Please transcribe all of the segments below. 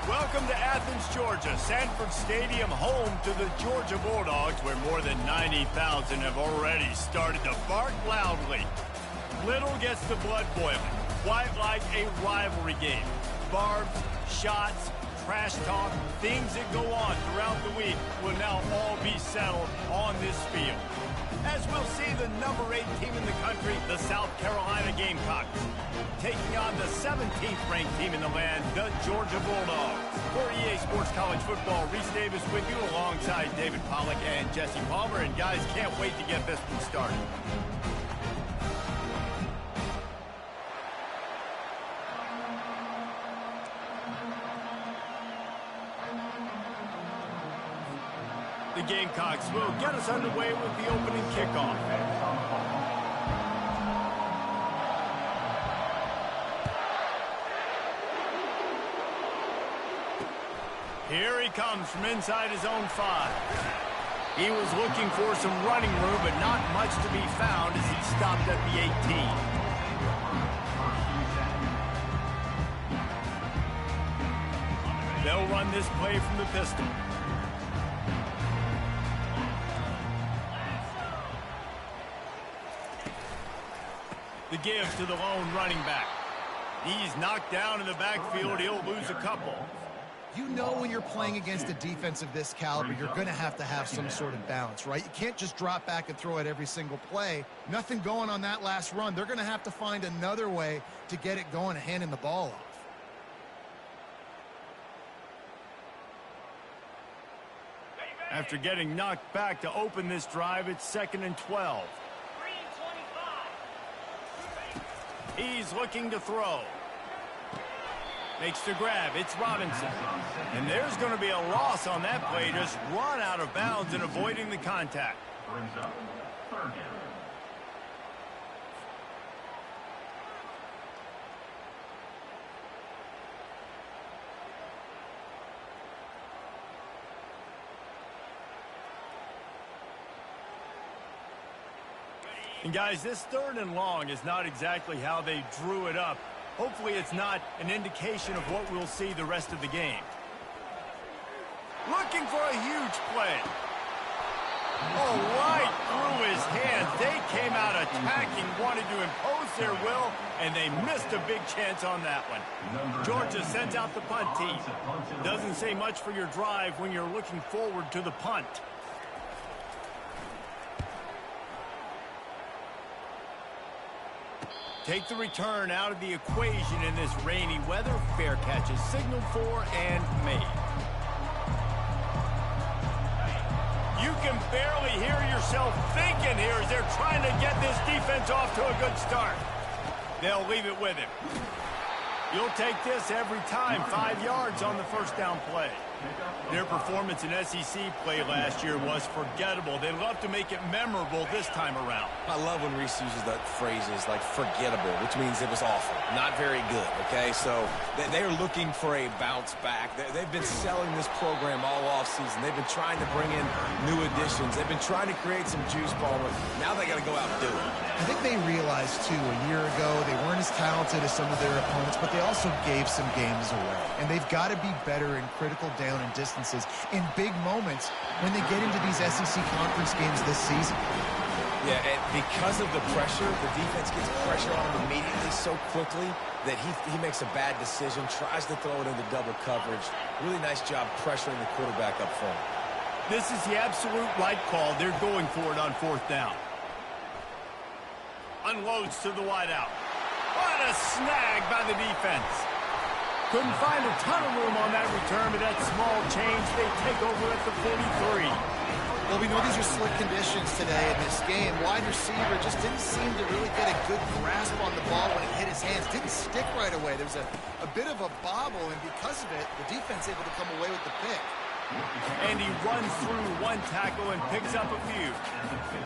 Welcome to Athens, Georgia, Sanford Stadium, home to the Georgia Bulldogs, where more than 90,000 have already started to bark loudly. Little gets the blood boiling, quite like a rivalry game. Barbs, shots, trash talk, things that go on throughout the week will now all be settled on this field. As we'll see the number 8 team in the country, the South Carolina Gamecocks, taking on the 17th ranked team in the land, the Georgia Bulldogs. For EA Sports College Football, Reese Davis with you alongside David Pollack and Jesse Palmer. And guys, can't wait to get this one started. The Gamecocks will get us underway with the opening kickoff. Here he comes from inside his own 5. He was looking for some running room, but not much to be found as he stopped at the 18. They'll run this play from the pistol. The give to the lone running back. He's knocked down in the backfield. He'll lose a couple. You know when you're playing against a defense of this caliber, you're going to have some sort of balance, right? You can't just drop back and throw it every single play. Nothing going on that last run. They're going to have to find another way to get it going and handing the ball off. After getting knocked back to open this drive, it's 2nd and 12. He's looking to throw. Makes the grab. It's Robinson. And there's going to be a loss on that play. Just run out of bounds and avoiding the contact. Brings up 3rd down. And guys, this 3rd and long is not exactly how they drew it up. Hopefully it's not an indication of what we'll see the rest of the game. Looking for a huge play. Oh, right through his hands. They came out attacking, wanted to impose their will, and they missed a big chance on that one. Georgia sends out the punt team. Doesn't say much for your drive when you're looking forward to the punt. Take the return out of the equation in this rainy weather. Fair catch is signaled for and made. You can barely hear yourself thinking here as they're trying to get this defense off to a good start. They'll leave it with him. You'll take this every time. 5 yards on the 1st down play. Their performance in SEC play last year was forgettable. They love to make it memorable this time around. I love when Reese uses that phrases like forgettable, which means it was awful, not very good, okay? So they're looking for a bounce back. They've been selling this program all offseason. They've been trying to bring in new additions. They've been trying to create some juice, Palmer. Now they got to go out and do it. I think they realized, too, a year ago they weren't as talented as some of their opponents, but they also gave some games away. And they've got to be better in critical down and distances in big moments when they get into these SEC conference games this season. Yeah, and because of the pressure, the defense gets pressure on him immediately so quickly that he makes a bad decision, tries to throw it into double coverage. Really nice job pressuring the quarterback up front. This is the absolute right call. They're going for it on 4th down. Unloads to the wideout. What a snag by the defense. Couldn't find a ton of room on that return, but that small change, they take over at the 43. Well, we know these are slick conditions today in this game. Wide receiver just didn't seem to really get a good grasp on the ball when it hit his hands. Didn't stick right away. There was a bit of a bobble, and because of it, the defense able to come away with the pick. And he runs through one tackle and picks up a few.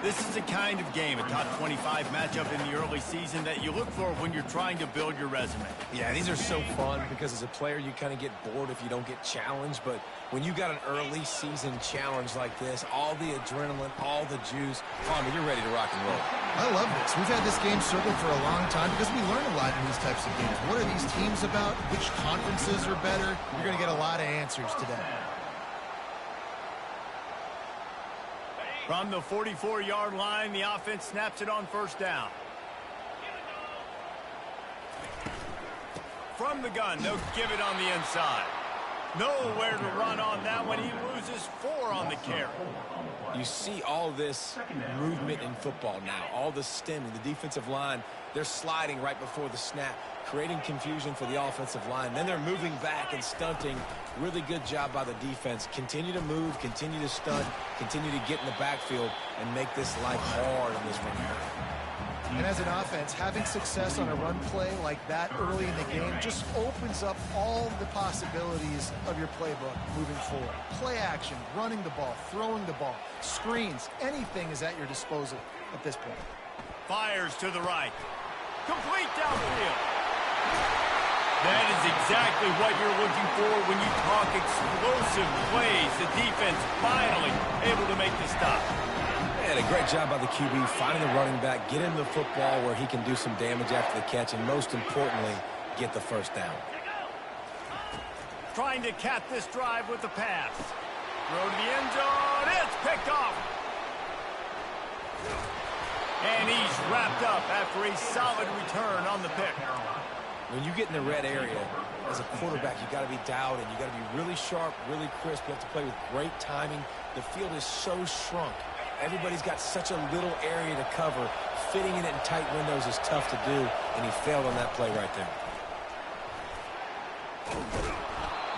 This is the kind of game, a top 25 matchup in the early season that you look for when you're trying to build your resume. Yeah, these are so fun because as a player you kind of get bored if you don't get challenged, but when you got an early season challenge like this, all the adrenaline, all the juice, Palmer, you're ready to rock and roll. I love this. We've had this game circled for a long time because we learn a lot in these types of games. What are these teams about? Which conferences are better? You're going to get a lot of answers today. From the 44-yard line, the offense snaps it on first down. From the gun, they'll give it on the inside. Nowhere to run on that one. He loses 4 on the carry. You see all this movement in football now. All the stemming, the defensive line, they're sliding right before the snap, creating confusion for the offensive line. Then they're moving back and stunting. Really good job by the defense. Continue to move, continue to stunt, continue to get in the backfield and make this life hard in this run. And as an offense, having success on a run play like that early in the game just opens up all the possibilities of your playbook moving forward. Play action, running the ball, throwing the ball, screens, anything is at your disposal at this point. Fires to the right. Complete downfield. That is exactly what you're looking for when you talk explosive plays. The defense finally able to make the stop. And a great job by the QB finding the running back, get him the football where he can do some damage after the catch, and most importantly, get the first down. Trying to cap this drive with the pass. Throw to the end zone. It's picked off. And he's wrapped up after a solid return on the pick. When you get in the red area, as a quarterback, you got to be dialed in. You got to be really sharp, really crisp. You have to play with great timing. The field is so shrunk. Everybody's got such a little area to cover. Fitting in it in tight windows is tough to do, and he failed on that play right there.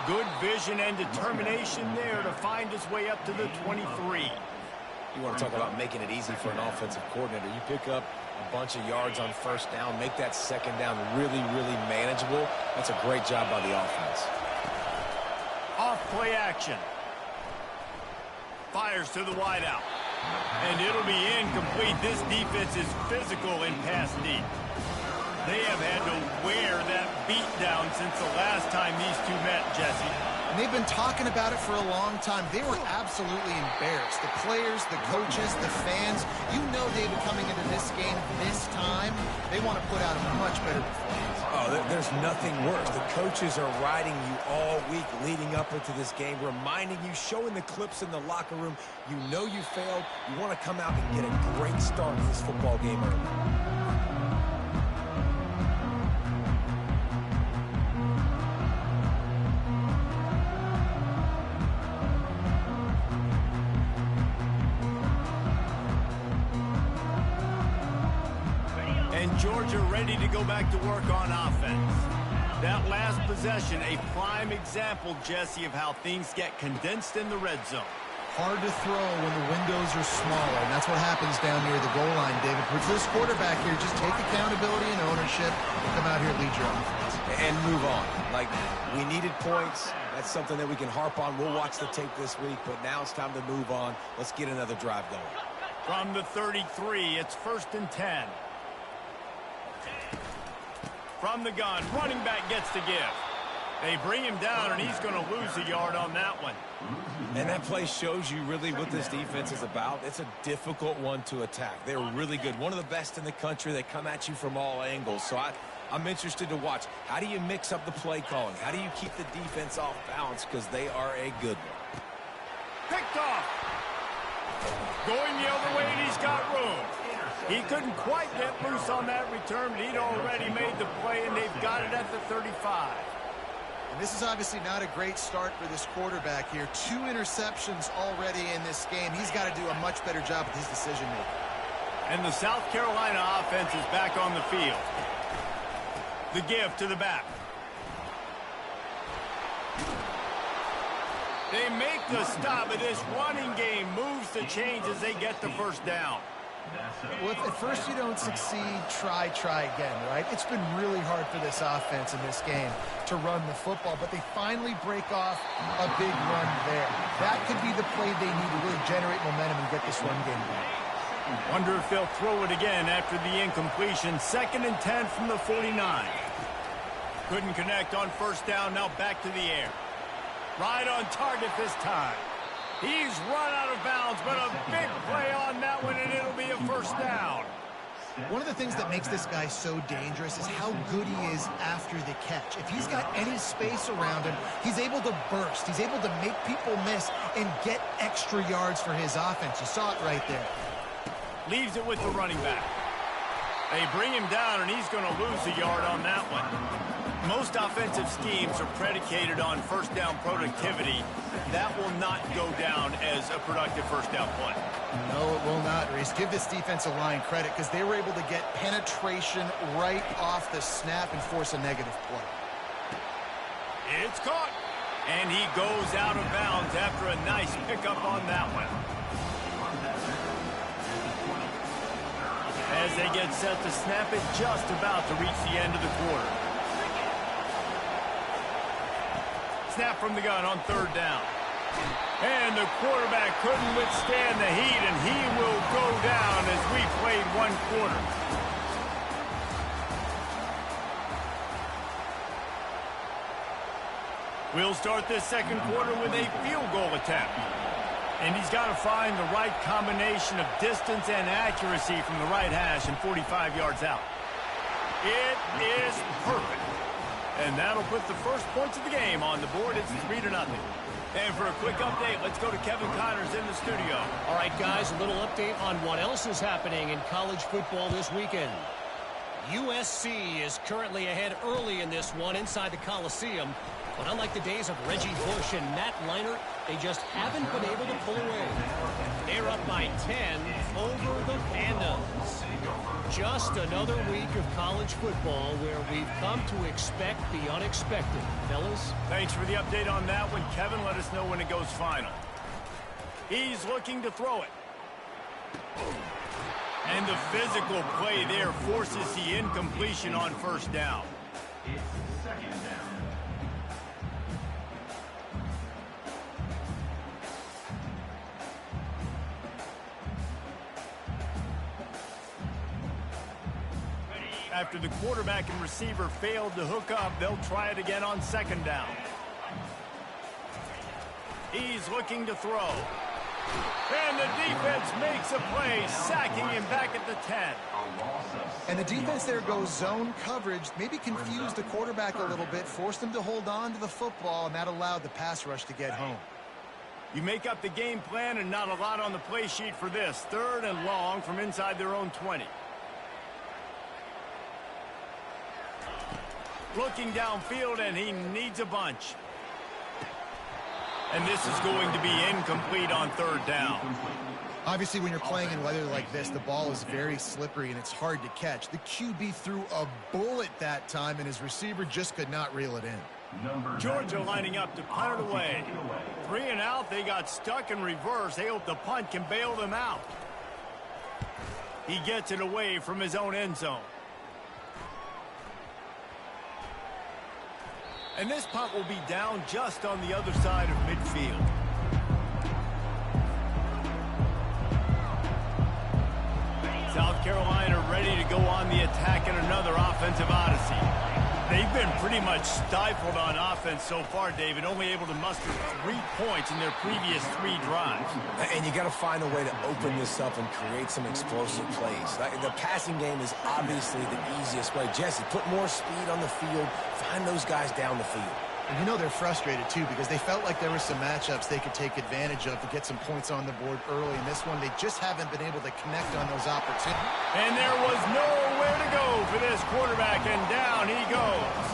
Good vision and determination there to find his way up to the 23. You want to talk about making it easy for an offensive coordinator. You pick up a bunch of yards on first down, make that second down really, really manageable. That's a great job by the offense. Off play action. Fires to the wideout. And it'll be incomplete. This defense is physical in pass deep. They have had to wear that beat down since the last time these two met, Jesse. And they've been talking about it for a long time. They were absolutely embarrassed. The players, the coaches, the fans, you know David coming into this game this time, they want to put out a much better performance. Oh, there's nothing worse. The coaches are riding you all week leading up into this game, reminding you, showing the clips in the locker room. You know you failed. You want to come out and get a great start to this football game early. Georgia ready to go back to work on offense. That last possession, a prime example, Jesse, of how things get condensed in the red zone. Hard to throw when the windows are smaller, and that's what happens down near the goal line, David. For this quarterback here, just take accountability and ownership and come out here and lead your offense. And move on. Like, we needed points. That's something that we can harp on. We'll watch the tape this week, but now it's time to move on. Let's get another drive going. From the 33, it's 1st and 10. From the gun, running back gets the give. They bring him down, and he's going to lose a yard on that one. And that play shows you really what this defense is about. It's a difficult one to attack. They're really good. One of the best in the country. They come at you from all angles. So I'm interested to watch. How do you mix up the play calling? How do you keep the defense off balance? Because they are a good one. Picked off. Going the other way, and he's got room. He couldn't quite get loose on that return, but he'd already made the play, and they've got it at the 35. And this is obviously not a great start for this quarterback here. 2 interceptions already in this game. He's got to do a much better job with his decision-making. And the South Carolina offense is back on the field. The give to the back. They make the stop, but this running game moves the chains as they get the first down. Well, if at first you don't succeed, try again, right? It's been really hard for this offense in this game to run the football, but they finally break off a big run there. That could be the play they need to really generate momentum and get this run game going. Wonder if they'll throw it again after the incompletion. 2nd and 10 from the 49. Couldn't connect on first down, now back to the air. Right on target this time. He's run out of bounds, but a big play on that one, and it'll be a first down. One of the things that makes this guy so dangerous is how good he is after the catch. If he's got any space around him, he's able to burst. He's able to make people miss and get extra yards for his offense. You saw it right there. Leaves it with the running back. They bring him down, and he's going to lose a yard on that one. Most offensive schemes are predicated on first down productivity. That will not go down as a productive first down play. No, it will not, Reese. Give this defensive line credit because they were able to get penetration right off the snap and force a negative play. It's caught. And he goes out of bounds after a nice pickup on that one. As they get set to snap it, just about to reach the end of the quarter. Snap from the gun on third down. And the quarterback couldn't withstand the heat, and he will go down as we played one quarter. We'll start this second quarter with a field goal attempt. And he's got to find the right combination of distance and accuracy from the right hash and 45 yards out. It is perfect. And that'll put the first points of the game on the board. It's 3-0. And for a quick update, let's go to Kevin Connors in the studio. All right, guys, a little update on what else is happening in college football this weekend. USC is currently ahead early in this one inside the Coliseum. But unlike the days of Reggie Bush and Matt Leinart, they just haven't been able to pull away. They're up by 10 over the Pandas. Just another week of college football where we've come to expect the unexpected. Fellas? Thanks for the update on that one, Kevin. Let us know when it goes final. He's looking to throw it. And the physical play there forces the incompletion on first down. It's second down. After the quarterback and receiver failed to hook up, they'll try it again on second down. He's looking to throw. And the defense makes a play, sacking him back at the 10. And the defense there goes zone coverage, maybe confused the quarterback a little bit, forced him to hold on to the football, and that allowed the pass rush to get home. You make up the game plan and not a lot on the play sheet for this. Third and long from inside their own 20. Looking downfield, and he needs a bunch. And this is going to be incomplete on third down. Obviously, when you're playing in weather like this, the ball is very slippery and it's hard to catch. The QB threw a bullet that time, and his receiver just could not reel it in. Georgia lining up to punt it away. 3 and out, they got stuck in reverse. They hope the punt can bail them out. He gets it away from his own end zone. And this punt will be down just on the other side of midfield. South Carolina ready to go on the attack in another offensive odyssey. They've been pretty much stifled on offense so far, David, only able to muster 3 points in their previous 3 drives. And you got to find a way to open this up and create some explosive plays. The passing game is obviously the easiest way. Jesse, put more speed on the field. Find those guys down the field. And you know they're frustrated, too, because they felt like there were some matchups they could take advantage of to get some points on the board early. In this one, they just haven't been able to connect on those opportunities. And there was nowhere to go for this quarterback, and down he goes.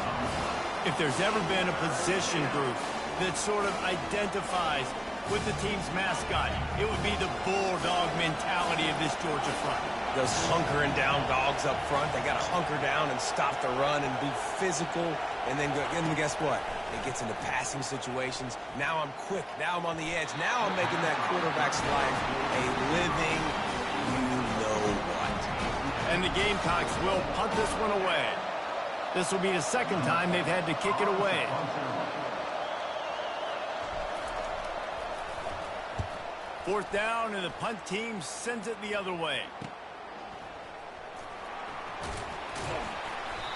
If there's ever been a position group that sort of identifies with the team's mascot, it would be the bulldog mentality of this Georgia front. Those hunkering down dogs up front, they got to hunker down and stop the run and be physical. And then guess what? It gets into passing situations. Now I'm quick. Now I'm on the edge. Now I'm making that quarterback's life a living you-know-what. And the Gamecocks will punt this one away. This will be the second time they've had to kick it away. Fourth down, and the punt team sends it the other way.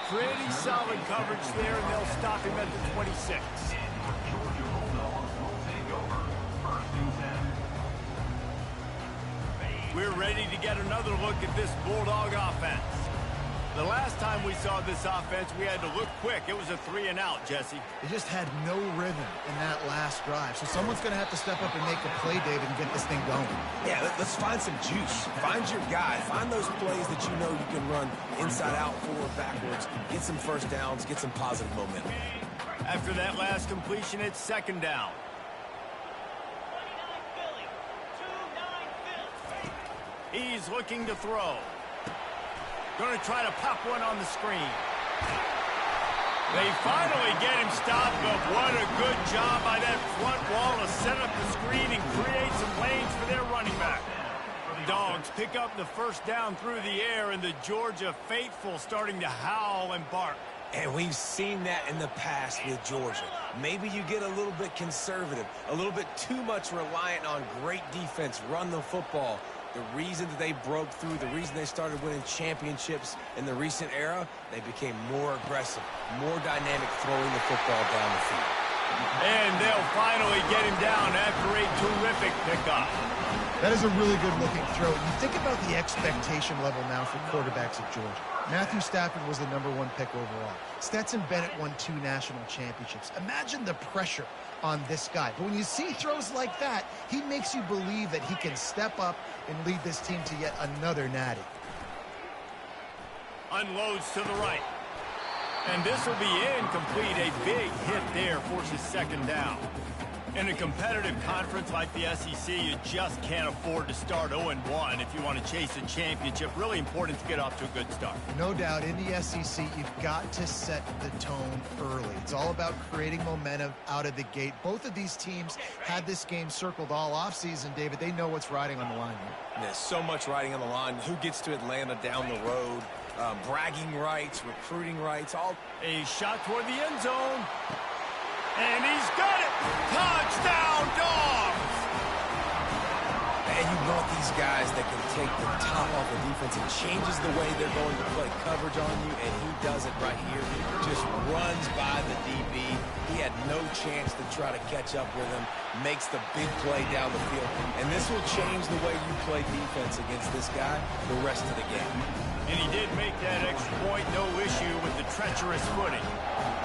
Pretty solid coverage there, and they'll stop him at the 26. We're ready to get another look at this Bulldog offense. The last time we saw this offense, we had to look quick. It was a 3-and-out, Jesse. They just had no rhythm in that last drive. So someone's going to have to step up and make a play, David, and get this thing going. Yeah, let's find some juice. Find your guy. Find those plays that you know you can run inside out, forward, backwards. Get some first downs. Get some positive momentum. After that last completion, it's second down. He's looking to throw. Going to try to pop one on the screen. They finally get him stopped, but what a good job by that front wall to set up the screen and create some lanes for their running back. Dogs pick up the first down through the air, and the Georgia faithful starting to howl and bark. And we've seen that in the past with Georgia. Maybe you get a little bit conservative, a little bit too much reliant on great defense, run the football. The reason that they broke through, the reason they started winning championships in the recent era, they became more aggressive, more dynamic throwing the football down the field. And they'll finally get him down after a terrific pickup. That is a really good-looking throw. You think about the expectation level now for quarterbacks at Georgia. Matthew Stafford was the #1 pick overall. Stetson Bennett won 2 national championships. Imagine the pressure on this guy. But when you see throws like that, he makes you believe that he can step up and lead this team to yet another natty. Unloads to the right. And this will be incomplete. A big hit there forces second down. In a competitive conference like the SEC, you just can't afford to start 0-1 if you want to chase a championship. Really important to get off to a good start. No doubt, in the SEC, you've got to set the tone early. It's all about creating momentum out of the gate. Both of these teams had this game circled all offseason, David. They know what's riding on the line here. There's so much riding on the line. Who gets to Atlanta down the road? Bragging rights, recruiting rights, all. A shot toward the end zone. And he's got it! Touchdown, Dogs! And you want these guys that can take the top off the defense and changes the way they're going to play coverage on you, and he does it right here. Just runs by the DB. He had no chance to try to catch up with him, makes the big play down the field. And this will change the way you play defense against this guy the rest of the game. And he did make that extra point, no issue with the treacherous footing.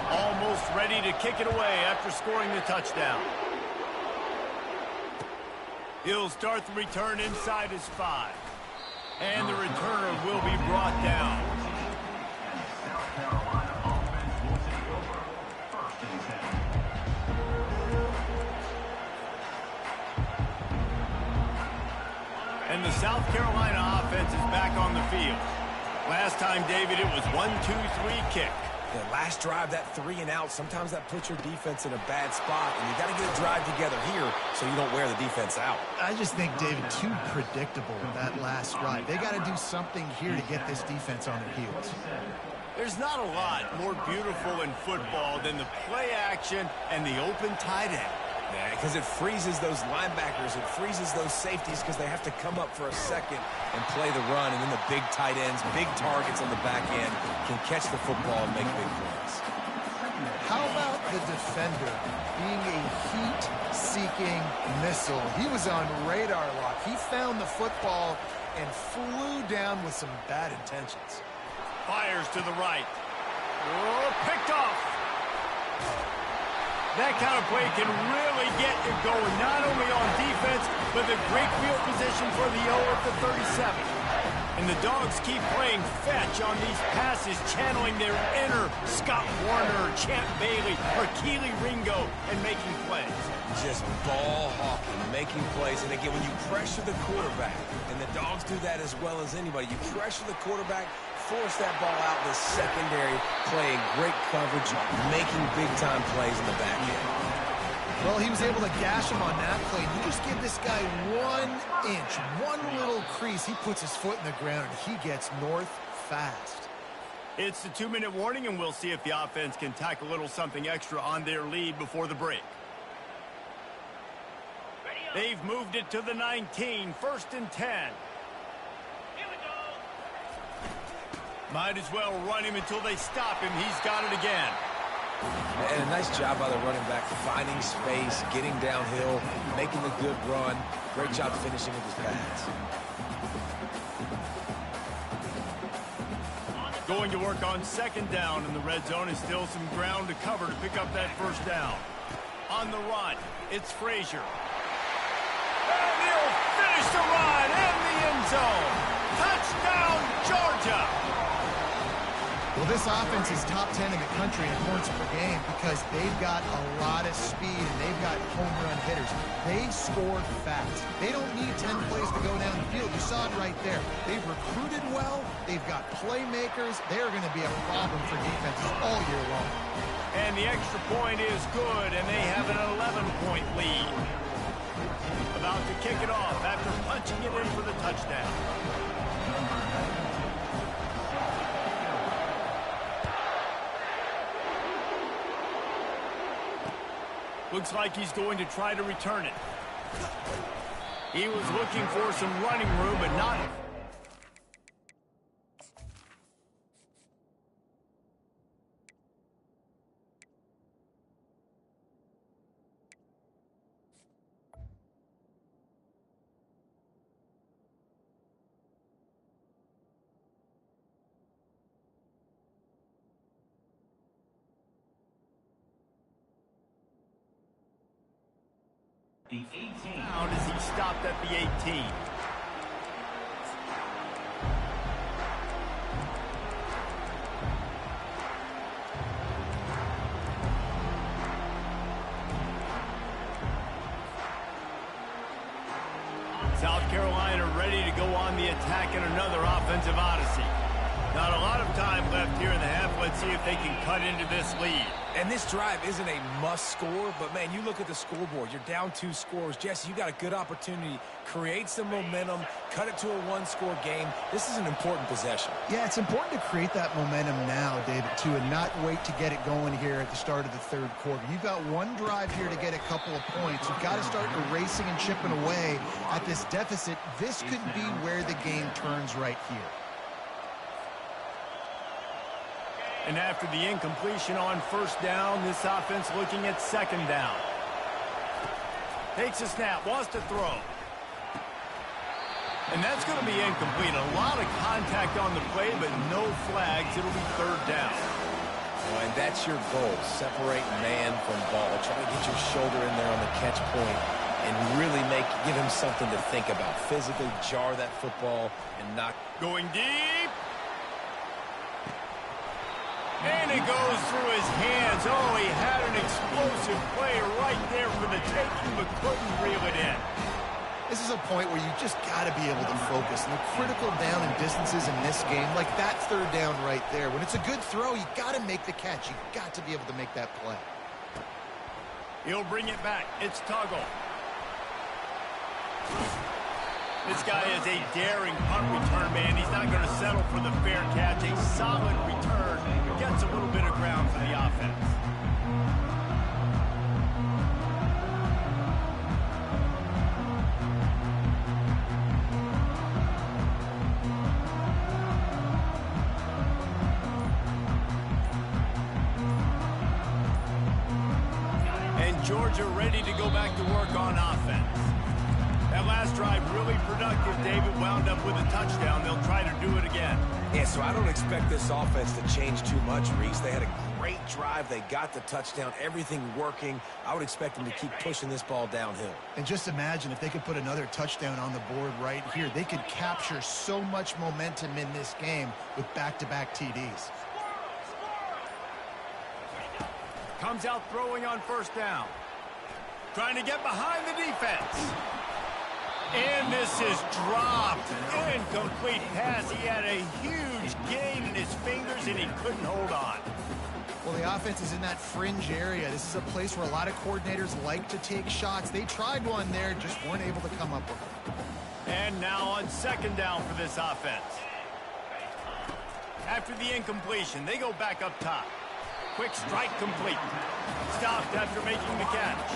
Almost ready to kick it away after scoring the touchdown. He'll start the return inside his 5. And the returner will be brought down. And the South Carolina offense is back on the field. Last time, David, it was 1-2-3 kick. The last drive, that 3-and-out, sometimes that puts your defense in a bad spot, and you got to get a drive together here so you don't wear the defense out. I just think, David, too predictable that last drive. They got to do something here to get this defense on their heels. There's not a lot more beautiful in football than the play action and the open tight end. Yeah, because it freezes those linebackers, it freezes those safeties because they have to come up for a second and play the run, and then the big tight ends, big targets on the back end can catch the football and make big plays. How about the defender being a heat-seeking missile? He was on radar lock. He found the football and flew down with some bad intentions. Fires to the right. Oh, picked off. That kind of play can really get you going, not only on defense, but the great field position for the O at the 37. And the Dogs keep playing fetch on these passes, channeling their inner Scott Warner, Champ Bailey, or Keely Ringo, and making plays. Just ball hawking, making plays. And again, when you pressure the quarterback, and the Dogs do that as well as anybody, you pressure the quarterback, force that ball out in the secondary, playing great coverage, making big-time plays in the back end. Well, he was able to gash him on that play. You just give this guy 1 inch, one little crease, he puts his foot in the ground, and he gets north fast. It's the 2-minute warning, and we'll see if the offense can tack a little something extra on their lead before the break. They've moved it to the 19, 1st and 10. Might as well run him until they stop him. He's got it again. And a nice job by the running back, finding space, getting downhill, making the good run. Great job finishing with his pass. Going to work on second down in the red zone is still some ground to cover to pick up that first down. On the run, it's Frazier. And he'll finish the run in the end zone. Touchdown, Georgia! Well, this offense is top 10 in the country in points per game because they've got a lot of speed and they've got home run hitters. They score fast. They don't need 10 plays to go down the field. You saw it right there. They've recruited well. They've got playmakers. They're going to be a problem for defenses all year long. And the extra point is good, and they have an 11-point lead. About to kick it off after punching it in for the touchdown. Looks like he's going to try to return it. He was looking for some running room, but not. The 18. Down as he stopped at the 18. South Carolina ready to go on the attack in another offensive odyssey. Not a lot of time left here in the half. Let's see if they can cut into this lead. And this drive isn't a must score, but man, you look at the scoreboard. You're down 2 scores. Jesse, you got a good opportunity. Create some momentum. Cut it to a 1-score game. This is an important possession. Yeah, it's important to create that momentum now, David, too, and not wait to get it going here at the start of the third quarter. You've got one drive here to get a couple of points. You've got to start erasing and chipping away at this deficit. This could be where the game turns right here. And after the incompletion on first down, this offense looking at second down. Takes a snap, wants to throw. And that's going to be incomplete. A lot of contact on the play, but no flags. It'll be third down. And that's your goal. Separate man from ball. Try to get your shoulder in there on the catch point and really give him something to think about. Physically jar that football and knock. Going deep. And it goes through his hands. Oh, he had an explosive play right there for the taking, but couldn't reel it in. This is a point where you just got to be able to focus. And the critical down and distances in this game, like that third down right there. When it's a good throw, you got to make the catch. You got to be able to make that play. He'll bring it back. It's Tuggle. This guy is a daring punt return man. He's not going to settle for the fair catch. A solid return. Gets a little bit of ground for the offense. And Georgia ready to go back to work on offense. That last drive really productive. David wound up with a touchdown. They'll try to do it again. Yeah, so I don't expect this offense to change too much, Reese. They had a great drive. They got the touchdown. Everything working. I would expect them to keep pushing this ball downhill. And just imagine if they could put another touchdown on the board right here. They could capture so much momentum in this game with back-to-back TDs. Comes out throwing on first down. Trying to get behind the defense. And this is dropped. Incomplete pass. He had a huge gain in his fingers, and he couldn't hold on. Well, the offense is in that fringe area. This is a place where a lot of coordinators like to take shots. They tried one there, just weren't able to come up with it. And now on second down for this offense. After the incompletion, they go back up top. Quick strike complete. Stopped after making the catch.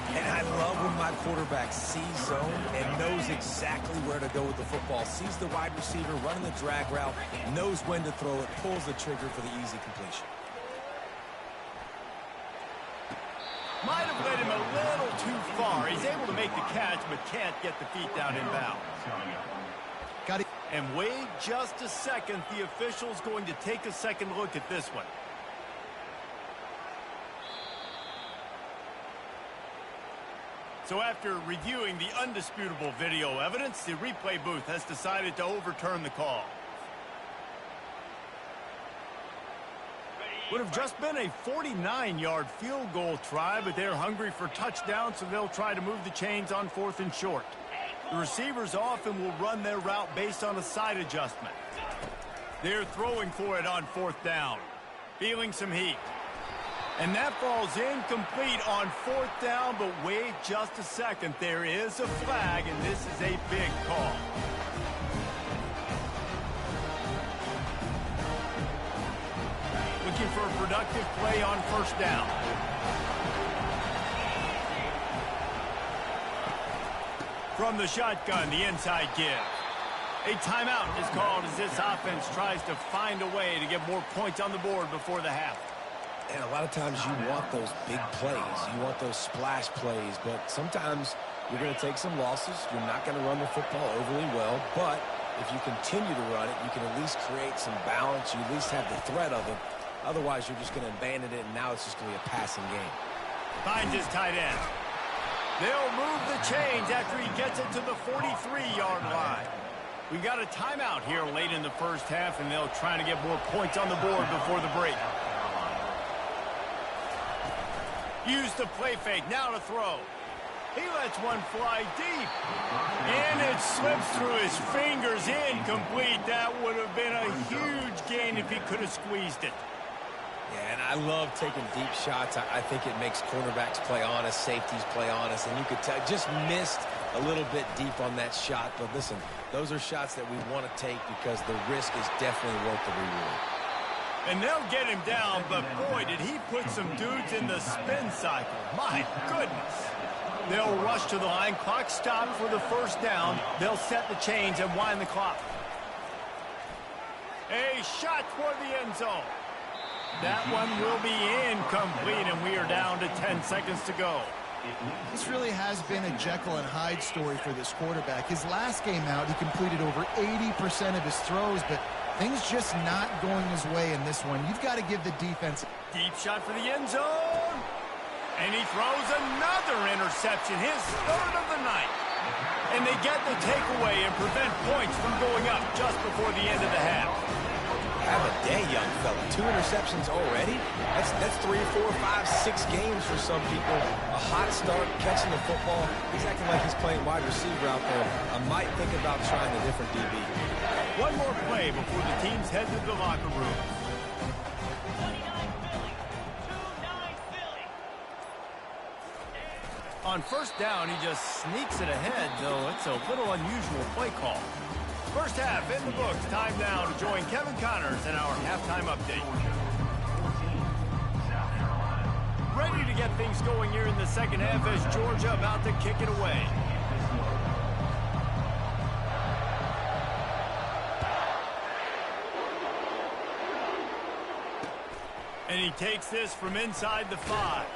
And I love when my quarterback sees zone and knows exactly where to go with the football. Sees the wide receiver running the drag route, knows when to throw it, pulls the trigger for the easy completion. Might have led him a little too far. He's able to make the catch, but can't get the feet down in bounds. Got it. And wait just a second. The official's going to take a second look at this one. So after reviewing the undisputable video evidence, the replay booth has decided to overturn the call. Would have just been a 49-yard field goal try, but they're hungry for touchdown, so they'll try to move the chains on 4th and short. The receivers often will run their route based on a side adjustment. They're throwing for it on 4th down. Feeling some heat. And that falls incomplete on 4th down, but wait just a second. There is a flag, and this is a big call. Looking for a productive play on 1st down. From the shotgun, the inside give. A timeout is called as this offense tries to find a way to get more points on the board before the half. And a lot of times you want those big plays. You want those splash plays. But sometimes you're going to take some losses. You're not going to run the football overly well. But if you continue to run it, you can at least create some balance. You at least have the threat of it. Otherwise, you're just going to abandon it, and now it's just going to be a passing game. Finds his tight end. They'll move the chains after he gets it to the 43-yard line. We got a timeout here late in the first half, and they'll try to get more points on the board before the break. Use the play fake, now to throw. He lets one fly deep. And it slips through his fingers, incomplete. That would have been a huge gain if he could have squeezed it. Yeah, and I love taking deep shots. I think it makes cornerbacks play honest, safeties play honest, and you could tell just missed a little bit deep on that shot. But listen, those are shots that we want to take because the risk is definitely worth the reward. And they'll get him down, but boy, did he put some dudes in the spin cycle. My goodness. They'll rush to the line. Clock stopped for the 1st down. They'll set the chains and wind the clock. A shot toward the end zone. That one will be incomplete, and we are down to 10 seconds to go. This really has been a Jekyll and Hyde story for this quarterback. His last game out, he completed over 80% of his throws, but things just not going his way in this one. You've got to give the defense. Deep shot for the end zone. And he throws another interception, his 3rd of the night. And they get the takeaway and prevent points from going up just before the end of the half. Have a day, young fella. 2 interceptions already? That's 3, 4, 5, 6 games for some people. A hot start, catching the football. He's acting like he's playing wide receiver out there. I might think about trying a different DB. One more play before the teams head to the locker room. On 1st down, he just sneaks it ahead, though it's a little unusual play call. First half in the books. Time now to join Kevin Connors in our halftime update. Ready to get things going here in the second half as Georgia about to kick it away. And he takes this from inside the 5.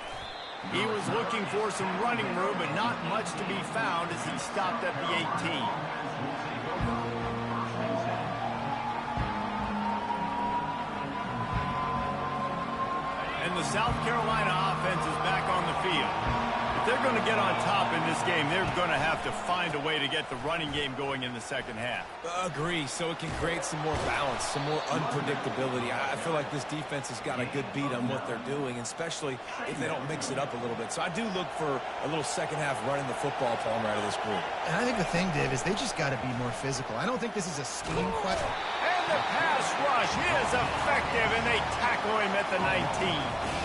He was looking for some running room, but not much to be found as he stopped at the 18. And the South Carolina offense is back on the field. If they're going to get on top in this game, they're going to have to find a way to get the running game going in the second half. Agree, so it can create some more balance, some more unpredictability. I feel like this defense has got a good beat on what they're doing, especially if they don't mix it up a little bit. So I do look for a little second half running the football palm out of this group. And I think the thing, Dave, is they just got to be more physical. I don't think this is a scheme question. And the pass rush is effective, and they tackle him at the 19.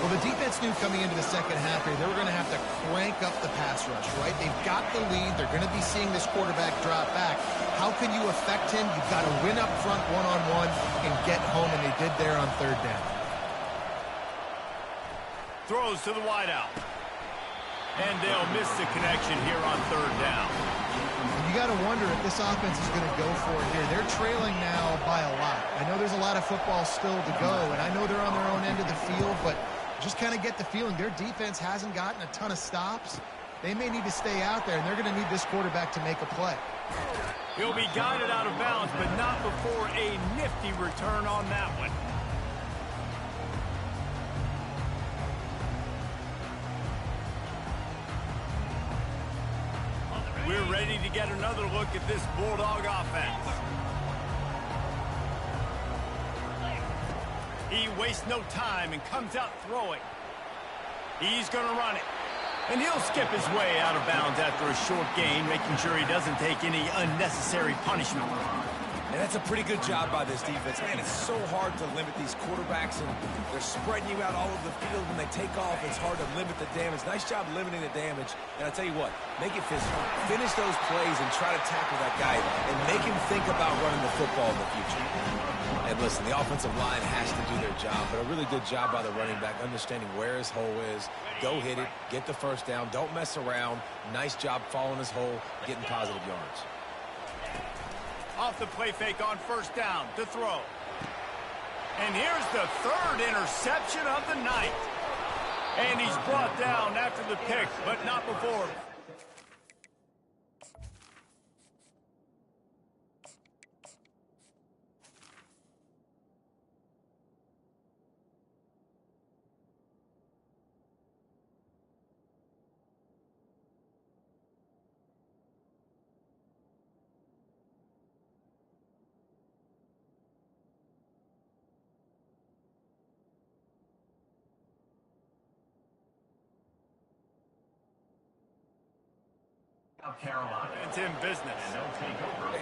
Well, the defense knew coming into the second half here, they were going to have to crank up the pass rush, right? They've got the lead. They're going to be seeing this quarterback drop back. How can you affect him? You've got to win up front one-on-one and get home, and they did there on 3rd down. Throws to the wideout. And they'll miss the connection here on 3rd down. You got to wonder if this offense is going to go for it here. They're trailing now by a lot. I know there's a lot of football still to go, and I know they're on their own end of the field, but just kind of get the feeling their defense hasn't gotten a ton of stops. They may need to stay out there, and they're going to need this quarterback to make a play. He'll be guided out of bounds, but not before a nifty return on that one. We're ready to get another look at this Bulldog offense. He wastes no time and comes out throwing. He's going to run it. And he'll skip his way out of bounds after a short gain, making sure he doesn't take any unnecessary punishment. And that's a pretty good job by this defense. Man, it's so hard to limit these quarterbacks, and they're spreading you out all over the field. When they take off, it's hard to limit the damage. Nice job limiting the damage. And I tell you what, make it physical. Finish those plays and try to tackle that guy and make him think about running the football in the future. And listen, the offensive line has to do their job, but a really good job by the running back, understanding where his hole is. Go hit it, get the first down, don't mess around. Nice job following his hole, getting positive yards. Off the play fake on first down to throw. And here's the third interception of the night. And he's brought down after the pick, but not before. Carolina. It's in business.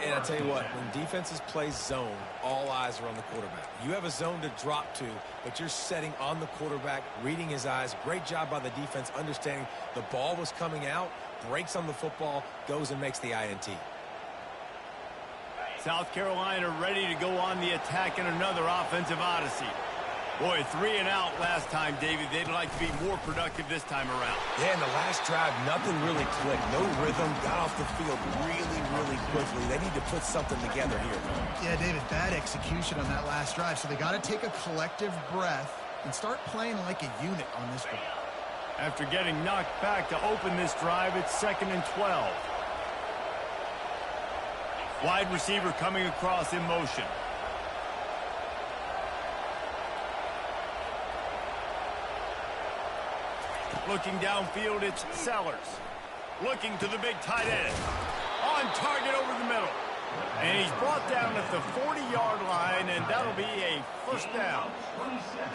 And I tell you what, when defenses play zone, all eyes are on the quarterback. You have a zone to drop to, but you're setting on the quarterback, reading his eyes. Great job by the defense, understanding the ball was coming out, breaks on the football, goes and makes the INT. South Carolina ready to go on the attack in another offensive odyssey. Boy, 3 and out last time, David. They'd like to be more productive this time around. Yeah, in the last drive, nothing really clicked. No rhythm, got off the field really, really quickly. They need to put something together here. Yeah, David, bad execution on that last drive, so they got to take a collective breath and start playing like a unit on this one. After getting knocked back to open this drive, it's 2nd and 12. Wide receiver coming across in motion. Looking downfield, it's Sellers. Looking to the big tight end. On target over the middle. And he's brought down at the 40-yard line, and that'll be a first down.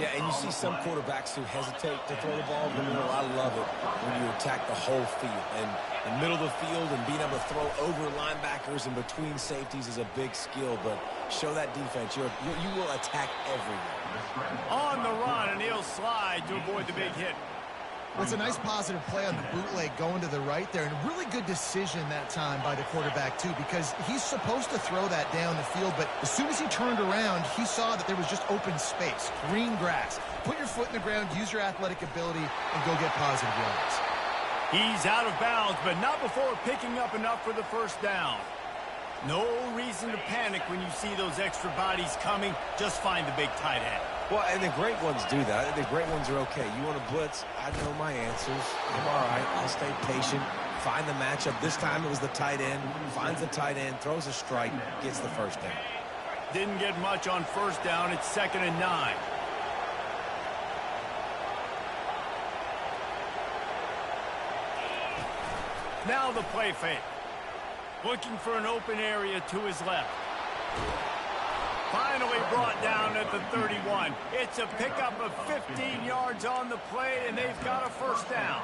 Yeah, and you see some quarterbacks who hesitate to throw the ball in the middle. I love it when you attack the whole field. And the middle of the field and being able to throw over linebackers and between safeties is a big skill, but show that defense. You will attack everywhere. On the run, and he'll slide to avoid the big hit. Well, it's a nice positive play on the bootleg going to the right there, and a really good decision that time by the quarterback, too, because he's supposed to throw that down the field, but as soon as he turned around, he saw that there was just open space, green grass. Put your foot in the ground, use your athletic ability, and go get positive yards. He's out of bounds, but not before picking up enough for the first down. No reason to panic when you see those extra bodies coming. Just find the big tight end. Well, and the great ones do that. The great ones are okay. You want to blitz? I know my answers. I'm all right. I'll stay patient. Find the matchup. This time it was the tight end. Finds the tight end, throws a strike, gets the first down. Didn't get much on first down. It's 2nd and 9. Now the play fake. Looking for an open area to his left. Finally brought down at the 31. It's a pickup of 15 yards on the play, and they've got a first down.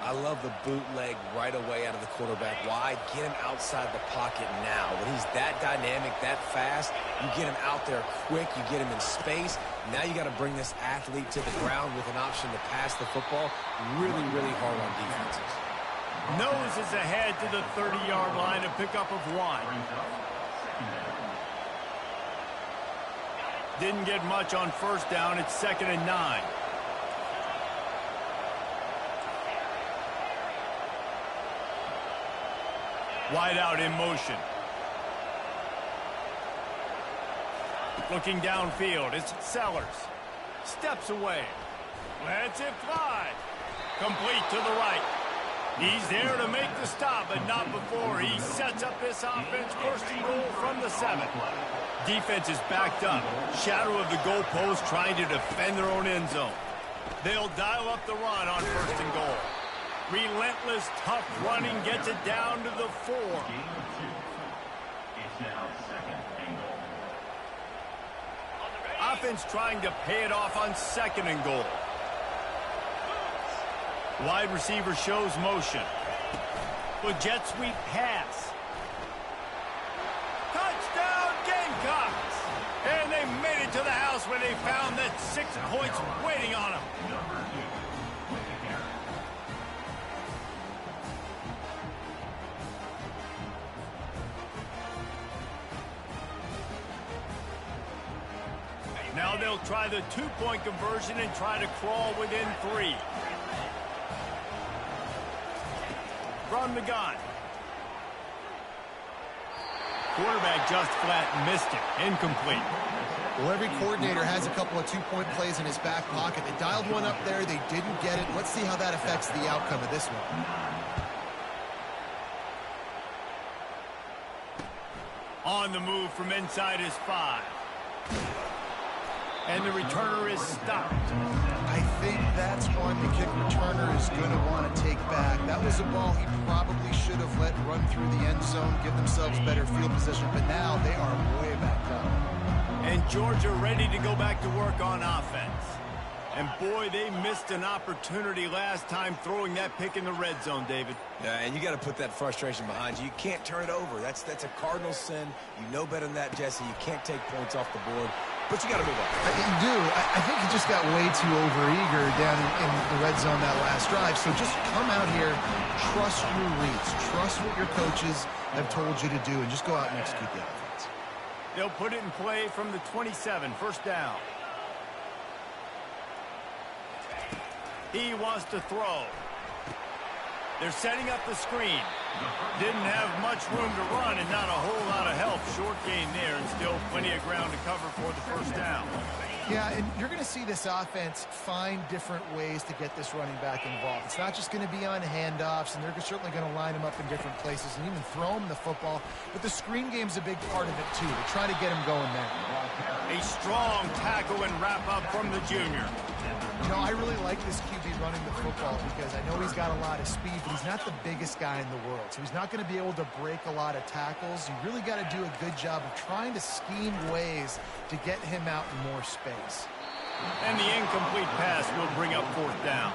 I love the bootleg right away out of the quarterback. Why? Get him outside the pocket now. When he's that dynamic, that fast, you get him out there quick, you get him in space. Now you got to bring this athlete to the ground with an option to pass the football. Really, really hard on defenses. Noses ahead to the 30-yard line, a pickup of 1. Didn't get much on first down. It's 2nd and 9. Wide out in motion. Looking downfield, it's Sellers. Steps away. Lets it fly. Complete to the right. He's there to make the stop, but not before he sets up this offense. First and goal from the 7. Defense is backed up. Shadow of the goalpost trying to defend their own end zone. They'll dial up the run on first and goal. Relentless, tough running gets it down to the 4. It's now second and goal. Offense trying to pay it off on second and goal. Wide receiver shows motion. The jet sweep pass. Touchdown Gamecocks! And they made it to the house where they found that 6 points waiting on them. Number 2 with the carry. Now they'll try the 2-point conversion and try to crawl within 3. From the gun. Quarterback just flat missed it. Incomplete. Well, every coordinator has a couple of 2-point plays in his back pocket. They dialed one up there. They didn't get it. Let's see how that affects the outcome of this one. On the move from inside his 5. And the returner is stopped. I think that's one the kick returner is going to want to take back. That was a ball he probably should have let run through the end zone, give themselves better field position, but now they are way back up. And Georgia ready to go back to work on offense. And boy, they missed an opportunity last time throwing that pick in the red zone, David. Yeah, and you got to put that frustration behind you. You can't turn it over. That's a cardinal sin. You know better than that, Jesse. You can't take points off the board. But you got to move on. You do. I think he just got way too overeager down in the red zone that last drive. So just come out here, trust your reads, trust what your coaches have told you to do, and just go out and execute the offense. They'll put it in play from the 27, first down. He wants to throw. They're setting up the screen. Didn't have much room to run and not a whole lot of help. Short gain there and still plenty of ground to cover for the first down. Yeah, and you're going to see this offense find different ways to get this running back involved. It's not just going to be on handoffs, and they're certainly going to line him up in different places and even throw him the football. But the screen game's a big part of it, too. They're trying to get him going there. A strong tackle and wrap-up from the junior. You know, I really like this QB running the football because I know he's got a lot of speed, but he's not the biggest guy in the world. So he's not going to be able to break a lot of tackles. You really got to do a good job of trying to scheme ways to get him out in more space. And the incomplete pass will bring up fourth down.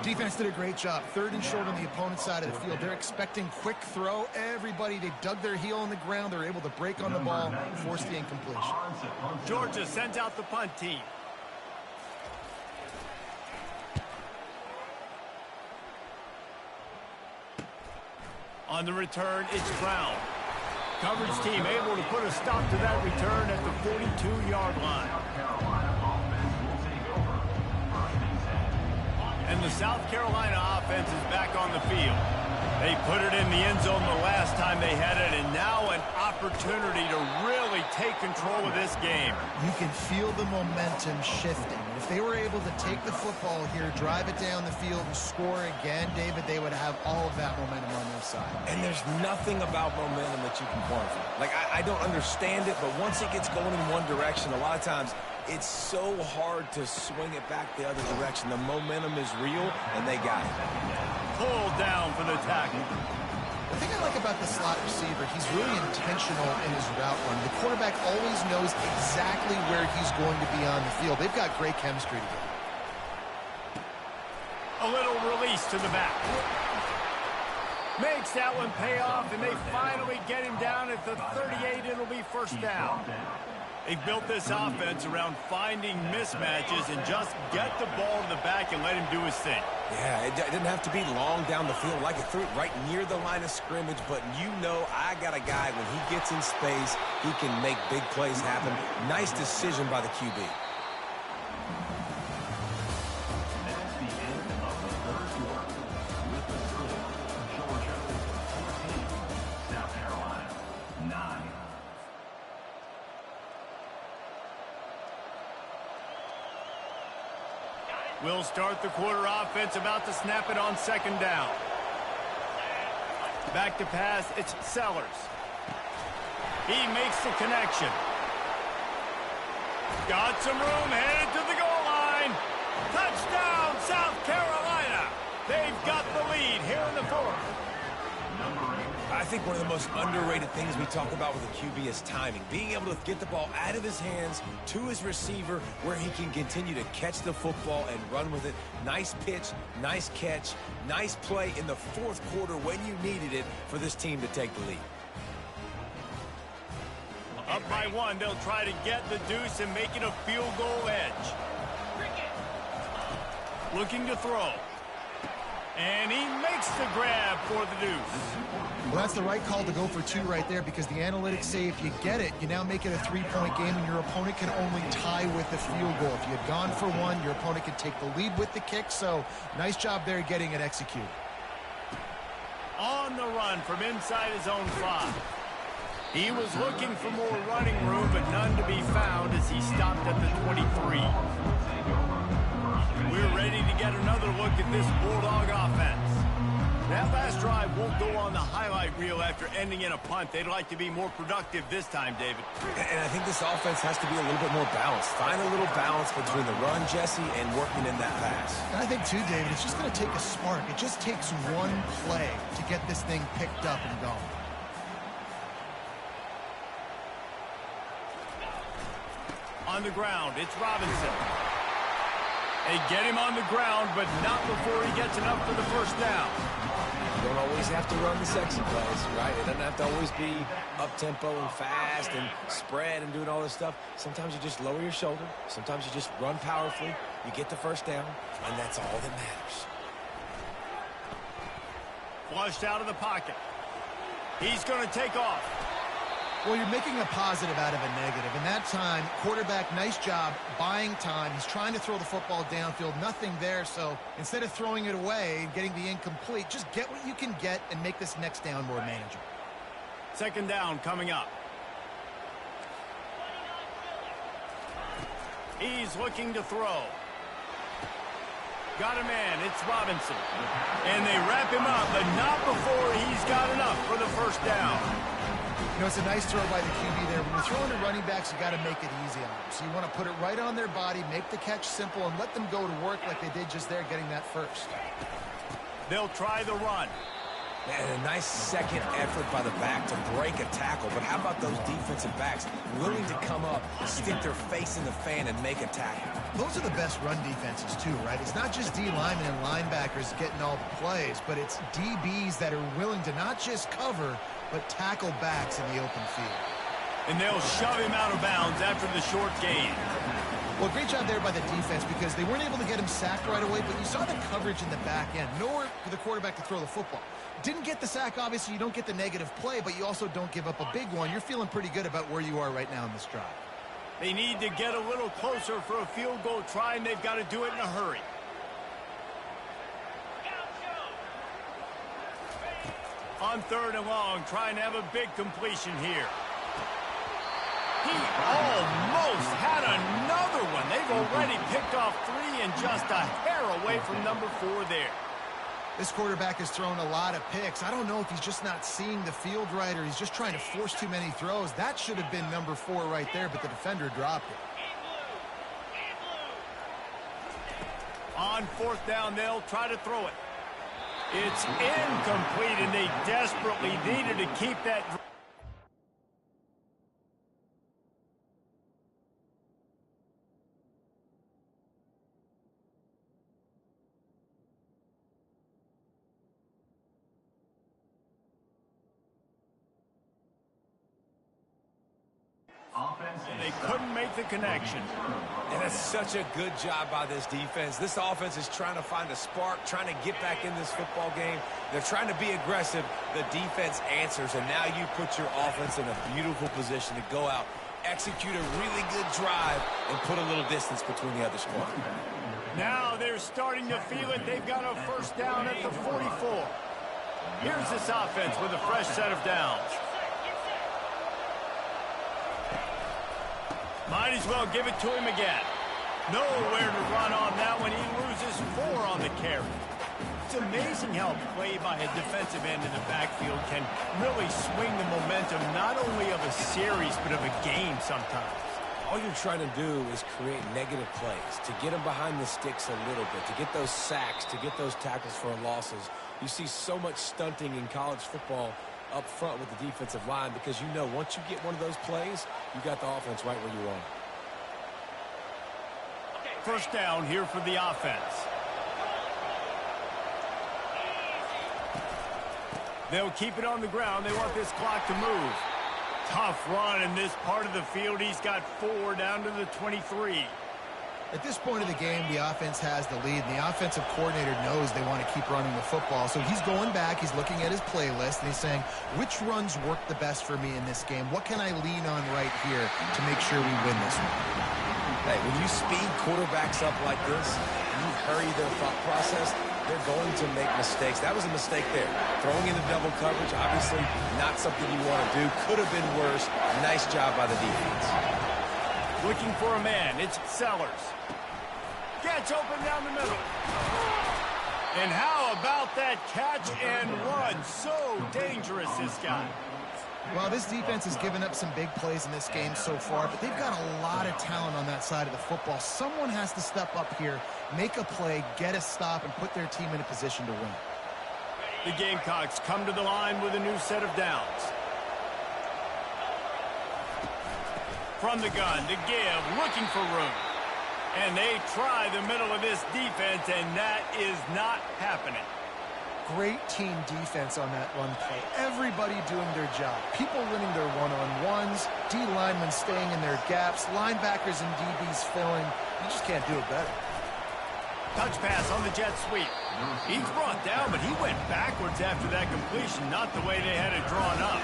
Defense did a great job. 3rd and short on the opponent's side of the field. They're expecting quick throw. Everybody, they dug their heel in the ground. They're able to break on the ball, force the incompletion. Georgia sends out the punt team. On the return, it's Brown. Coverage team able to put a stop to that return at the 42-yard line. And the South Carolina offense is back on the field. They put it in the end zone the last time they had it, and now an opportunity to really take control of this game. You can feel the momentum shifting. If they were able to take the football here, drive it down the field, and score again, David, they would have all of that momentum on their side. And there's nothing about momentum that you can quantify. Like, I don't understand it, but once it gets going in one direction, a lot of times it's so hard to swing it back the other direction. The momentum is real, and they got it. Pulled down for the tackle. The thing I like about the slot receiver, he's really intentional in his route run. The quarterback always knows exactly where he's going to be on the field. They've got great chemistry together. A little release to the back. Makes that one pay off, and they finally get him down at the 38. It'll be first down. They've built this offense around finding mismatches and just get the ball to the back and let him do his thing. Yeah, it didn't have to be long down the field. Like it threw it right near the line of scrimmage, but you know I got a guy, when he gets in space, he can make big plays happen. Nice decision by the QB. That's the end of the third quarter. With the score, Georgia 14, South Carolina 9. We'll start the quarter offense, about to snap it on second down. Back to pass, it's Sellers. He makes the connection. Got some room, headed to the goal line. Touchdown, South Carolina. They've got the lead here in the fourth. I think one of the most underrated things we talk about with a QB is timing. Being able to get the ball out of his hands to his receiver where he can continue to catch the football and run with it. Nice pitch, nice catch, nice play in the fourth quarter when you needed it for this team to take the lead. Up by one, they'll try to get the deuce and make it a field goal edge. Looking to throw. And he makes the grab for the deuce. Well, that's the right call to go for 2 right there, because the analytics say if you get it, you now make it a 3-point game and your opponent can only tie with the field goal. If you had gone for 1, your opponent could take the lead with the kick. So nice job there getting it executed. On the run from inside his own 5. He was looking for more running room, but none to be found as he stopped at the 23. We're ready to get another look at this Bulldog offense. That last drive won't go on the highlight reel after ending in a punt. They'd like to be more productive this time, David. And I think this offense has to be a little bit more balanced. Find a little balance between the run, Jesse, and working in that pass. And I think, too, David, it's just going to take a spark. It just takes one play to get this thing picked up and going. On the ground, it's Robinson. They get him on the ground, but not before he gets enough for the first down. You don't always have to run the sexy plays, right? It doesn't have to always be up-tempo and fast and spread and doing all this stuff. Sometimes you just lower your shoulder. Sometimes you just run powerfully. You get the first down, and that's all that matters. Flushed out of the pocket. He's going to take off. Well, you're making a positive out of a negative. And that time, quarterback, nice job buying time. He's trying to throw the football downfield. Nothing there. So instead of throwing it away and getting the incomplete, just get what you can get and make this next down more manageable. Second down coming up. He's looking to throw. Got a man. It's Robinson. And they wrap him up, but not before he's got enough for the first down. You know, it's a nice throw by the QB there. When you're throwing to running backs, you got to make it easy on them. So you want to put it right on their body, make the catch simple, and let them go to work like they did just there, getting that first. They'll try the run. And a nice second effort by the back to break a tackle. But how about those defensive backs willing to come up, stick their face in the fan, and make a tackle? Those are the best run defenses, too, right? It's not just D linemen and linebackers getting all the plays, but it's DBs that are willing to not just cover, but tackle backs in the open field. And they'll shove him out of bounds after the short gain. Well, great job there by the defense, because they weren't able to get him sacked right away, but you saw the coverage in the back end. Nowhere for the quarterback to throw the football. Didn't get the sack, obviously. You don't get the negative play, but you also don't give up a big one. You're feeling pretty good about where you are right now in this drive. They need to get a little closer for a field goal try, and they've got to do it in a hurry. On third and long, trying to have a big completion here. He almost had another one. They've already picked off 3 and just a hair away from number 4 there. This quarterback has thrown a lot of picks. I don't know if he's just not seeing the field right or he's just trying to force too many throws. That should have been number 4 right there, but the defender dropped it. On fourth down, they'll try to throw it. It's incomplete, and they desperately needed to keep that. They couldn't make the connection. And it's such a good job by this defense. This offense is trying to find a spark, trying to get back in this football game. They're trying to be aggressive. The defense answers, and now you put your offense in a beautiful position to go out, execute a really good drive, and put a little distance between the other squad. Now they're starting to feel it. They've got a first down at the 44. Here's this offense with a fresh set of downs. Might as well give it to him again. Nowhere to run on that one. He loses 4 on the carry. It's amazing how play by a defensive end in the backfield can really swing the momentum not only of a series but of a game sometimes. All you're trying to do is create negative plays, to get them behind the sticks a little bit, to get those sacks, to get those tackles for losses. You see so much stunting in college football up front with the defensive line because you know once you get one of those plays, you got the offense right where you want it. First down here for the offense. They'll keep it on the ground. They want this clock to move. Tough run in this part of the field. He's got 4 down to the 23. At this point of the game, the offense has the lead, and the offensive coordinator knows they want to keep running the football. So he's going back, he's looking at his playlist, and he's saying, which runs work the best for me in this game? What can I lean on right here to make sure we win this one? Hey, when you speed quarterbacks up like this, and you hurry their thought process, they're going to make mistakes. That was a mistake there. Throwing into double coverage, obviously not something you want to do. Could have been worse. Nice job by the defense. Looking for a man. It's Sellers. Gets open down the middle. And how about that catch and run? So dangerous, this guy. Well, this defense has given up some big plays in this game so far, but they've got a lot of talent on that side of the football. Someone has to step up here, make a play, get a stop, and put their team in a position to win. The Gamecocks come to the line with a new set of downs. From the gun to give, looking for room. And they try the middle of this defense, and that is not happening. Great team defense on that run play. Everybody doing their job. People winning their one-on-ones, D linemen staying in their gaps, linebackers and DBs filling. You just can't do it better. Touch pass on the jet sweep. He's brought down, but he went backwards after that completion, not the way they had it drawn up.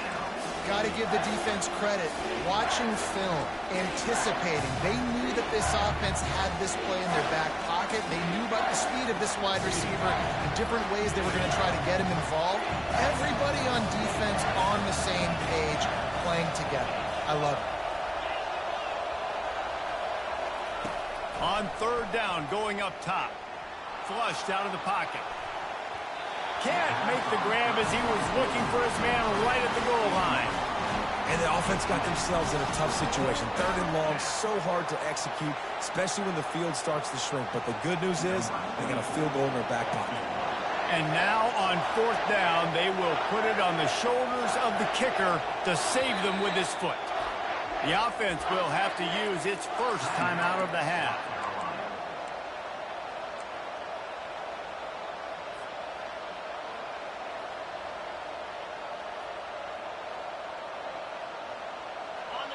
Got to give the defense credit. Watching film, anticipating. They knew that this offense had this play in their back pocket. They knew about the speed of this wide receiver and different ways they were going to try to get him involved. Everybody on defense on the same page, playing together. I love it. On third down, going up top. Flushed out of the pocket. Can't make the grab as he was looking for his man right at the goal line. And the offense got themselves in a tough situation. Third and long, so hard to execute, especially when the field starts to shrink. But the good news is they got a field goal in their back pocket. And now on fourth down, they will put it on the shoulders of the kicker to save them with his foot. The offense will have to use its first timeout of the half.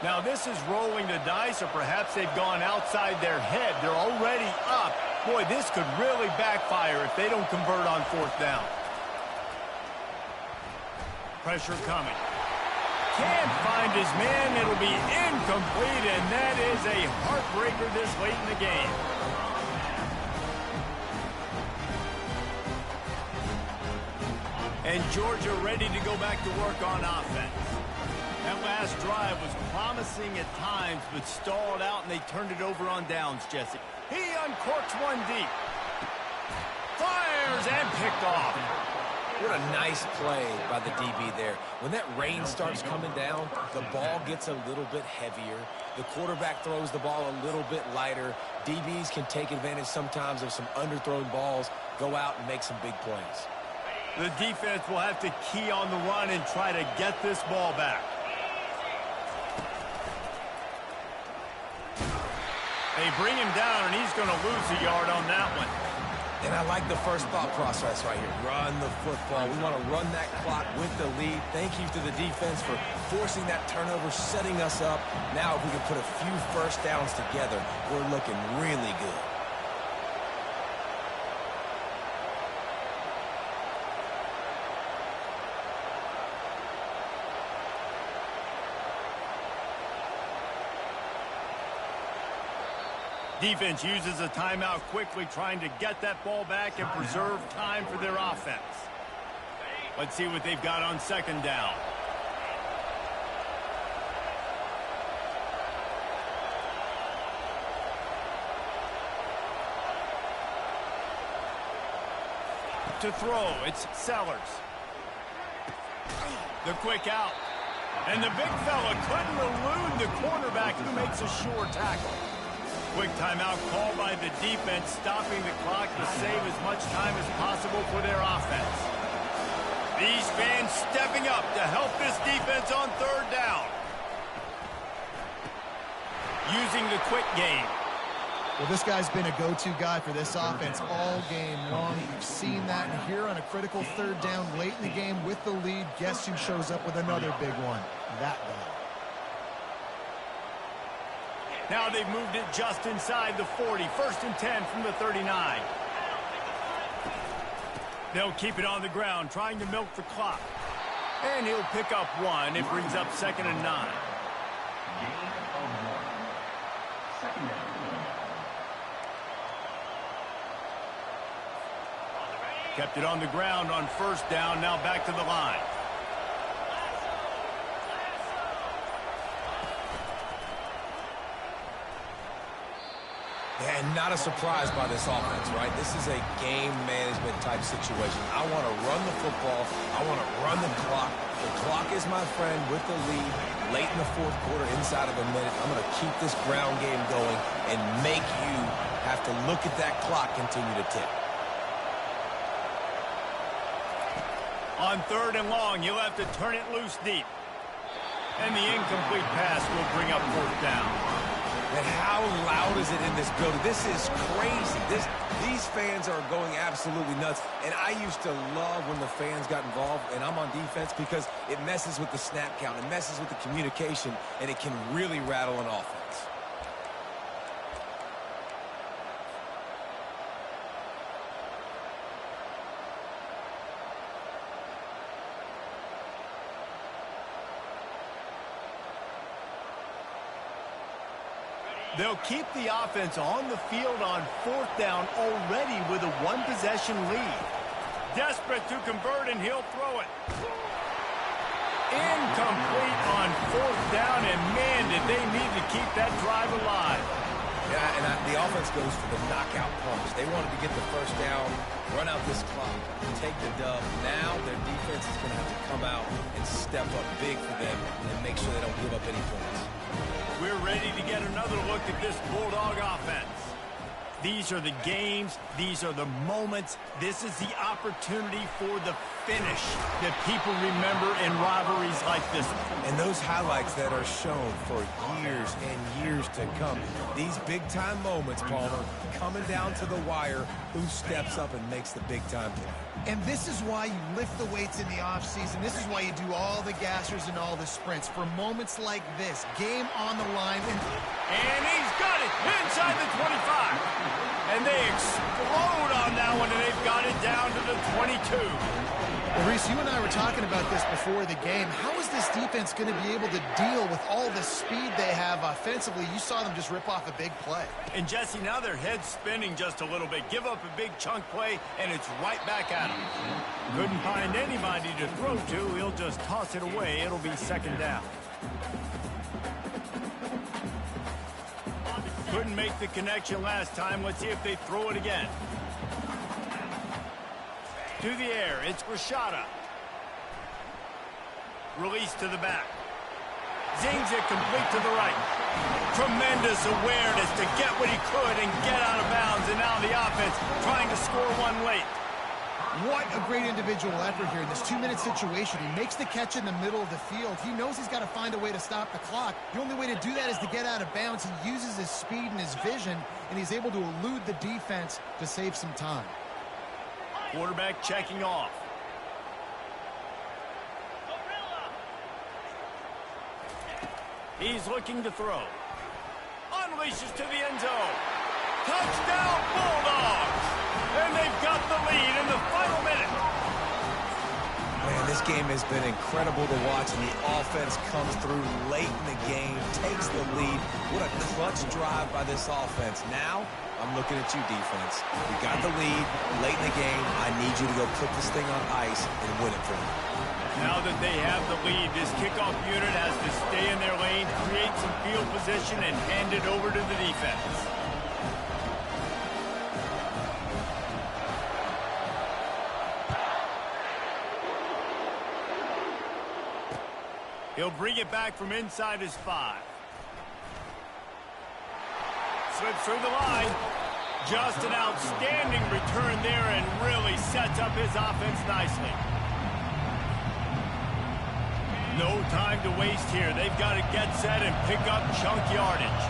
Now this is rolling the dice, or perhaps they've gone outside their head. They're already up. Boy, this could really backfire if they don't convert on fourth down. Pressure coming. Can't find his man. It'll be incomplete, and that is a heartbreaker this late in the game. And Georgia ready to go back to work on offense. That last drive was promising at times, but stalled out, and they turned it over on downs, Jesse. He uncorks one deep. Fires and picked off. What a nice play by the DB there. When that rain starts coming down, the ball gets a little bit heavier. The quarterback throws the ball a little bit lighter. DBs can take advantage sometimes of some underthrown balls, go out and make some big plays. The defense will have to key on the run and try to get this ball back. They bring him down, and he's going to lose a yard on that one. And I like the first thought process right here. Run the football. We want to run that clock with the lead. Thank you to the defense for forcing that turnover, setting us up. Now if we can put a few first downs together, we're looking really good. Defense uses a timeout quickly, trying to get that ball back and preserve time for their offense. Let's see what they've got on second down. to throw. It's Sellers. The quick out. And the big fella couldn't elude the cornerback who makes a sure tackle. Quick timeout called by the defense, stopping the clock to save as much time as possible for their offense. These fans stepping up to help this defense on third down. Using the quick game. Well, this guy's been a go-to guy for this offense all game long. You've seen that, and here on a critical third down late in the game with the lead, guess who shows up with another big one? That guy. Now they've moved it just inside the 40. 1st and 10 from the 39. They'll keep it on the ground, trying to milk the clock. And he'll pick up one. It brings up 2nd and 9. Gain of 1. 2nd down. Kept it on the ground on 1st down. Now back to the line. And not a surprise by this offense, right? This is a game management type situation. I want to run the football. I want to run the clock. The clock is my friend with the lead. Late in the 4th quarter, inside of a minute, I'm going to keep this ground game going and make you have to look at that clock continue to tick. On 3rd and long, you'll have to turn it loose deep. And the incomplete pass will bring up 4th down. And how loud is it in this building? This is crazy. These fans are going absolutely nuts. And I used to love when the fans got involved, and I'm on defense, because it messes with the snap count. It messes with the communication, and it can really rattle an offense. They'll keep the offense on the field on 4th down already with a 1-possession lead. Desperate to convert, and he'll throw it. Incomplete on 4th down, and man, did they need to keep that drive alive. Yeah, and the offense goes for the knockout punch. They wanted to get the 1st down, run out this clock, take the dub. Now their defense is going to have to come out and step up big for them and make sure they don't give up any points. We're ready to get another look at this Bulldog offense. These are the games. These are the moments. This is the opportunity for the finish that people remember in rivalries like this one. And those highlights that are shown for years and years to come. These big-time moments, Palmer, coming down to the wire, who steps up and makes the big-time play. And this is why you lift the weights in the offseason. This is why you do all the gassers and all the sprints. For moments like this, game on the line. And he's got it inside the 25. And they explode on that one, and they've got it down to the 22. Well, Reese, you and I were talking about this before the game. How is this defense going to be able to deal with all the speed they have offensively? You saw them just rip off a big play. And, Jesse, now their head's spinning just a little bit. Give up a big chunk play, and it's right back at him. Couldn't find anybody to throw to. He'll just toss it away. It'll be 2nd down. Couldn't make the connection last time. Let's see if they throw it again. To the air, it's Rashada. Release to the back. Zings it complete to the right. Tremendous awareness to get what he could and get out of bounds. And now the offense trying to score one late. What a great individual effort here in this 2-minute situation. He makes the catch in the middle of the field. He knows he's got to find a way to stop the clock. The only way to do that is to get out of bounds. He uses his speed and his vision, and he's able to elude the defense to save some time. Quarterback checking off. He's looking to throw. Unleashes to the end zone. Touchdown, Bulldogs! And they've got the lead in the final minute. Man, this game has been incredible to watch, and the offense comes through late in the game, takes the lead. What a clutch drive by this offense. Now, I'm looking at you, defense. We got the lead late in the game. I need you to go put this thing on ice and win it for me. Now that they have the lead, this kickoff unit has to stay in their lane, create some field position, and hand it over to the defense. He'll bring it back from inside his 5. Slips through the line. Just an outstanding return there and really sets up his offense nicely. No time to waste here. They've got to get set and pick up chunk yardage.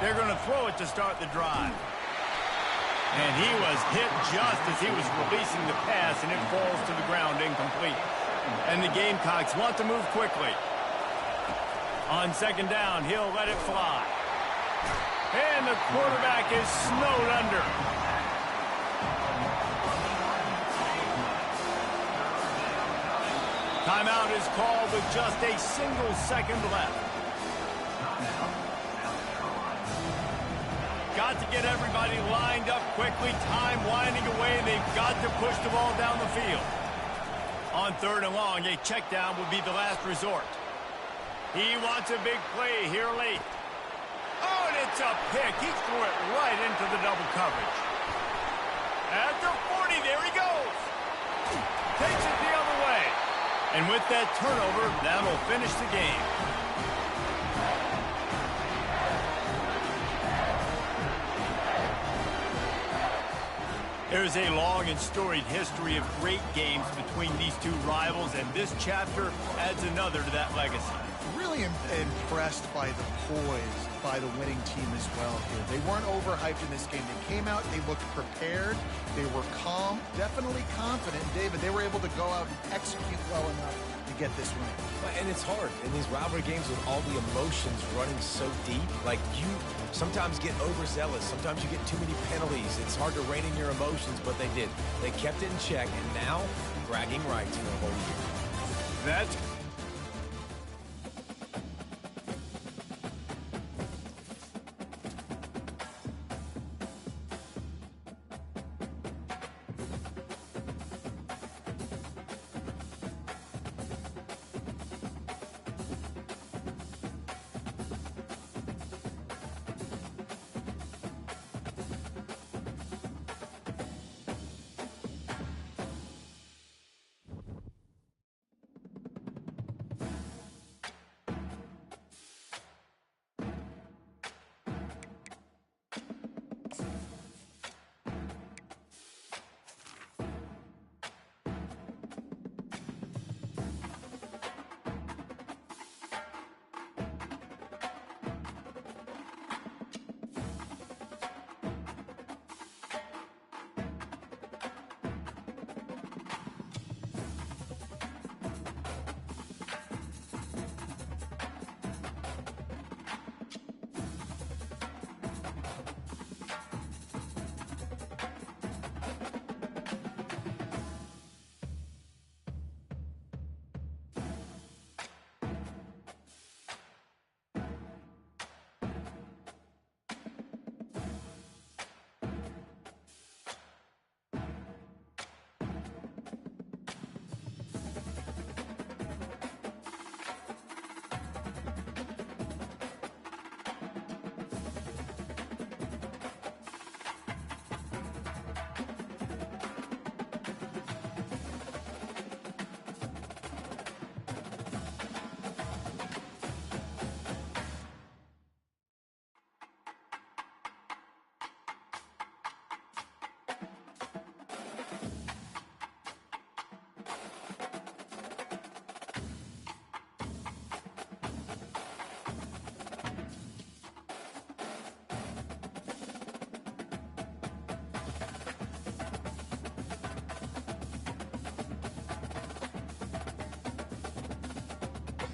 They're going to throw it to start the drive. And he was hit just as he was releasing the pass, and it falls to the ground incomplete. And the Gamecocks want to move quickly. On second down, he'll let it fly. And the quarterback is snowed under. Timeout is called with just a single second left. Got to get everybody lined up quickly. Time winding away. They've got to push the ball down the field. On third and long, a check down would be the last resort. He wants a big play here late. Oh, and it's a pick. He threw it right into the double coverage. At the 40, there he goes. Takes it the other way. And with that turnover, that'll finish the game. There's a long and storied history of great games between these two rivals, and this chapter adds another to that legacy. Really impressed by the poise by the winning team as well here. They weren't overhyped in this game. They came out, they looked prepared, they were calm, definitely confident. David, they were able to go out and execute well enough to get this win. And it's hard in these rivalry games with all the emotions running so deep. Like, you sometimes get overzealous. Sometimes you get too many penalties. It's hard to rein in your emotions, but they did. They kept it in check, and now bragging rights for the whole year. That's